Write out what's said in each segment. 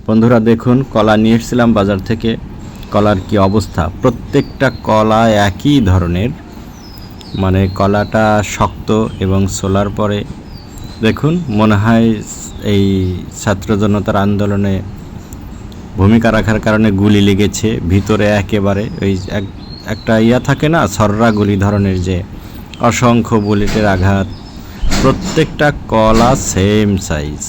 বন্ধুরা দেখুন, কলা নিয়ে এসেছিলাম বাজার থেকে। কলার কি অবস্থা! প্রত্যেকটা কলা একই ধরনের, মানে কলাটা শক্ত এবং ছোলার পরে দেখুন মনে হয় এই ছাত্র জনতার আন্দোলনে ভূমিকা রাখার কারণে গুলি লেগেছে ভিতরে। একেবারে ওই একটা থাকে না, ছররা গুলি ধরনের, যে অসংখ্য বুলেটের আঘাত। প্রত্যেকটা কলা সেম সাইজ।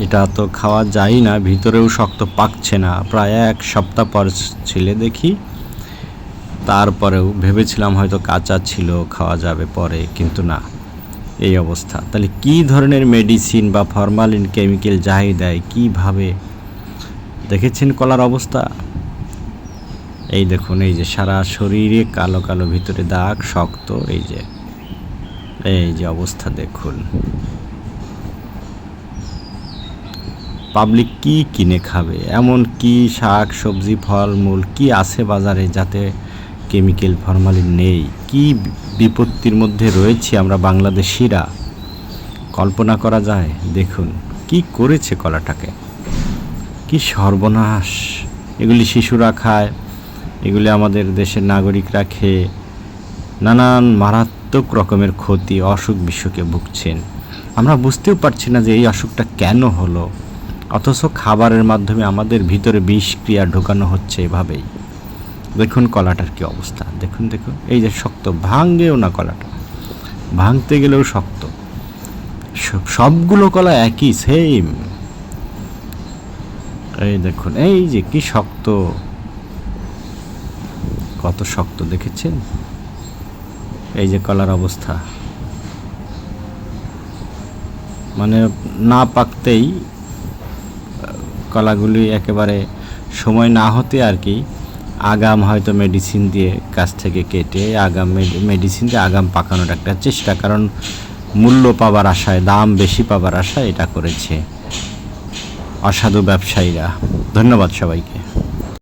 এটা তো খাওয়া যায় না, ভিতরেও শক্ত, পাকছে না। প্রায় এক সপ্তাহ পর ছিলে দেখি, তারপরেও ভেবেছিলাম হয়তো কাঁচা ছিল, খাওয়া যাবে পরে, কিন্তু না, এই অবস্থা। তাহলে কি ধরনের মেডিসিন বা ফরমালিন কেমিক্যাল যাই দেয়, কীভাবে! দেখেছেন কলার অবস্থা? এই দেখুন, এই যে সারা শরীরে কালো কালো, ভিতরে দাগ, শক্ত। এই যে অবস্থা দেখুন। পাবলিক কি কিনে খাবে? এমন কি শাক সবজি ফলমূল কি আছে বাজারে যাতে কেমিক্যাল ফরমালিন নেই? কি বিপত্তির মধ্যে রয়েছি আমরা বাংলাদেশিরা, কল্পনা করা যায়? দেখুন কি করেছে কলাটাকে, কি সর্বনাশ! এগুলি শিশুরা খায়, এগুলি আমাদের দেশের নাগরিকরা খেয়ে নানান মারাত্মক রকমের ক্ষতি, অসুখ বিসুখে ভুগছেন। আমরা বুঝতেও পারছি না যে এই অসুখটা কেন হলো, অথচ খাবারের মাধ্যমে আমাদের ভিতরে বিষক্রিয়া ঢোকানো হচ্ছে এভাবেই। দেখুন কলাটার কি অবস্থা, দেখুন দেখুন। এই যে শক্ত, ভাঙেও না কলাটা, ভাঙতে গেলেও শক্ত। সবগুলো কলা একই, সেম। এই দেখুন, এই যে কি শক্ত, কত শক্ত দেখেছেন? এই যে কলার অবস্থা, মানে না পাকতেই কলাগুলি একেবারে সময় না হতে আর কি, আগাম হয়তো মেডিসিন দিয়ে গাছ থেকে কেটে আগাম মেডিসিন দিয়ে আগাম পাকানোর একটা চেষ্টা, কারণ মূল্য পাবার আশায়, দাম বেশি পাবার আশায় এটা করেছে অসাধু ব্যবসায়ীরা। ধন্যবাদ সবাইকে।